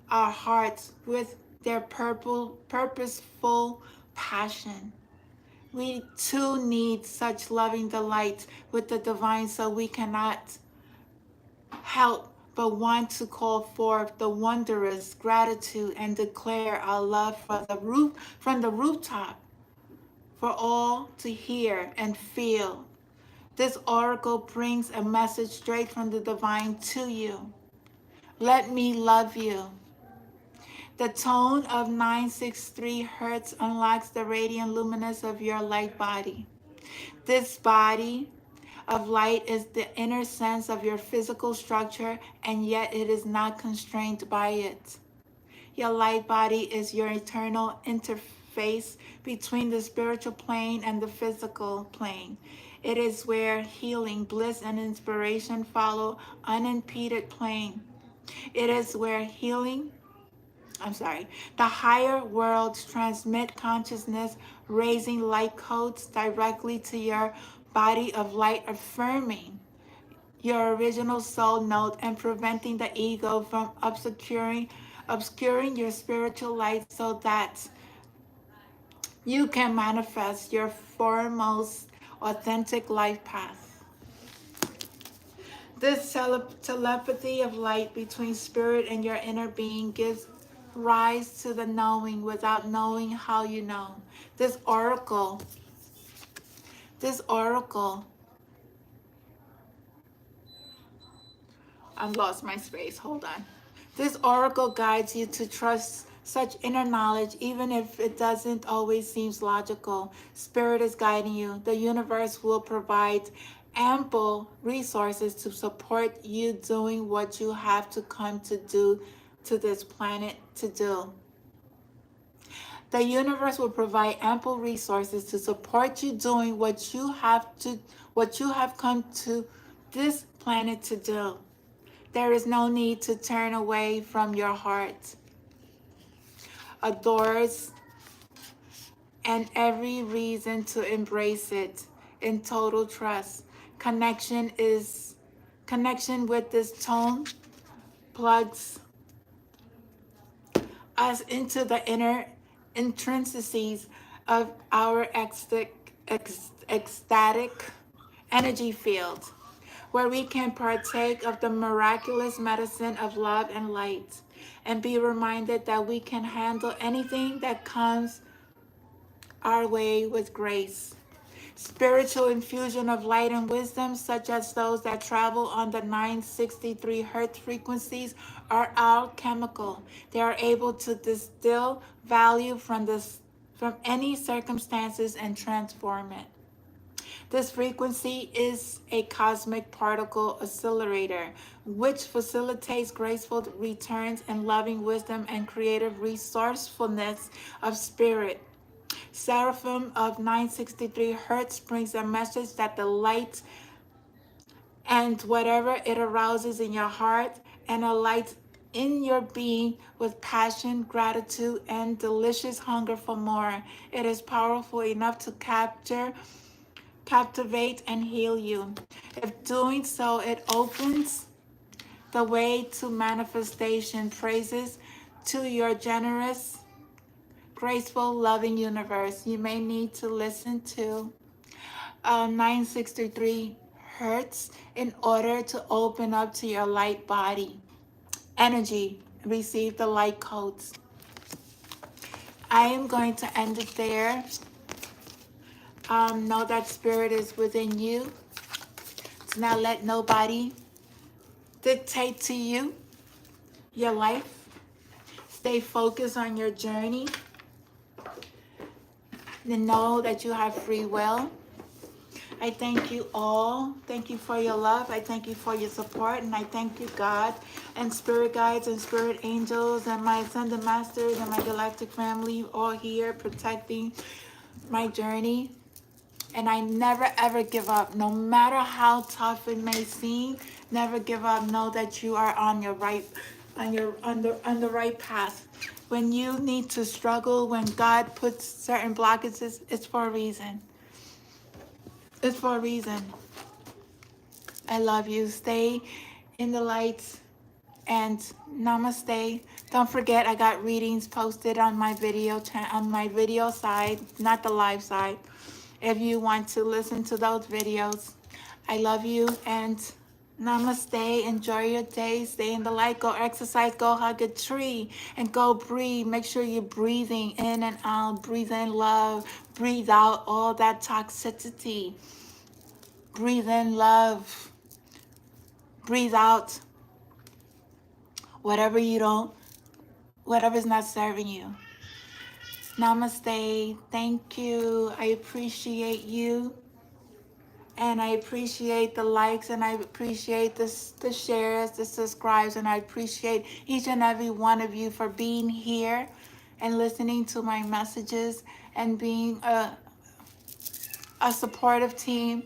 our hearts with their purposeful passion. We too need such loving delight with the divine, so we cannot help but want to call forth the wondrous gratitude and declare our love from the rooftop for all to hear and feel. This oracle brings a message straight from the divine to you. Let me love you. The tone of 963 hertz unlocks the radiant luminous of your light body. This body of light is the inner sense of your physical structure, and yet it is not constrained by it. Your light body is your eternal interface between the spiritual plane and the physical plane. It is where healing, bliss, and inspiration follow unimpeded plane. It is where the higher worlds transmit consciousness, raising light codes directly to your body of light, affirming your original soul note and preventing the ego from obscuring your spiritual light so that you can manifest your foremost authentic life path. This telepathy of light between spirit and your inner being gives rise to the knowing without knowing how you know. This oracle, I've lost my space, hold on. This oracle guides you to trust such inner knowledge, even if it doesn't always seem logical. Spirit is guiding you. The universe will provide ample resources to support you doing what you have to come to do to this planet to do. The universe will provide ample resources to support you doing what you have come to this planet to do. There is no need to turn away from your heart. Adores and every reason to embrace it in total trust. Connection with this tone plugs us into the inner intrinsities of our ecstatic energy field, where we can partake of the miraculous medicine of love and light, and be reminded that we can handle anything that comes our way with grace. Spiritual infusion of light and wisdom, such as those that travel on the 963 hertz frequencies, are alchemical. They are able to distill value from any circumstances and transform it. This frequency is a cosmic particle accelerator, which facilitates graceful returns and loving wisdom and creative resourcefulness of spirit. Seraphim of 963 hertz brings a message that the light and whatever it arouses in your heart and a light in your being with passion, gratitude, and delicious hunger for more. It is powerful enough to captivate, and heal you. If doing so, it opens the way to manifestation. Praises to your generous, graceful, loving universe. You may need to listen to 963 hertz in order to open up to your light body energy. Receive the light codes. I am going to end it there. Know that spirit is within you. Do not let nobody dictate to you your life. Stay focused on your journey and know that you have free will. I thank you all. Thank you for your love. I thank you for your support. And I thank you, God, and spirit guides and spirit angels and my ascended masters and my galactic family all here protecting my journey. And I never ever give up, no matter how tough it may seem. Never give up. Know that you are on your right, on the right path. When you need to struggle, when God puts certain blockages, it's for a reason. It's for a reason. I love you. Stay in the lights and namaste. Don't forget, I got readings posted on my video side, not the live side. If you want to listen to those videos, I love you and namaste. Enjoy your day. Stay in the light. Go exercise. Go hug a tree and go breathe. Make sure you're breathing in and out. Breathe in love. Breathe out all that toxicity. Breathe in love. Breathe out whatever's not serving you. Namaste. Thank you. I appreciate you. And I appreciate the likes, and I appreciate the shares, the subscribes, and I appreciate each and every one of you for being here and listening to my messages and being a supportive team.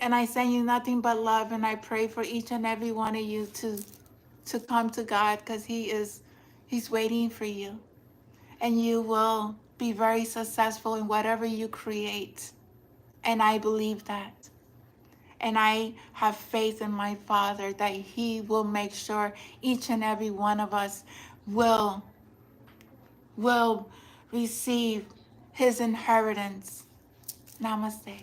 And I send you nothing but love, and I pray for each and every one of you to come to God, because He's waiting for you. And you will be very successful in whatever you create. And I believe that. And I have faith in my Father that He will make sure each and every one of us will receive His inheritance. Namaste.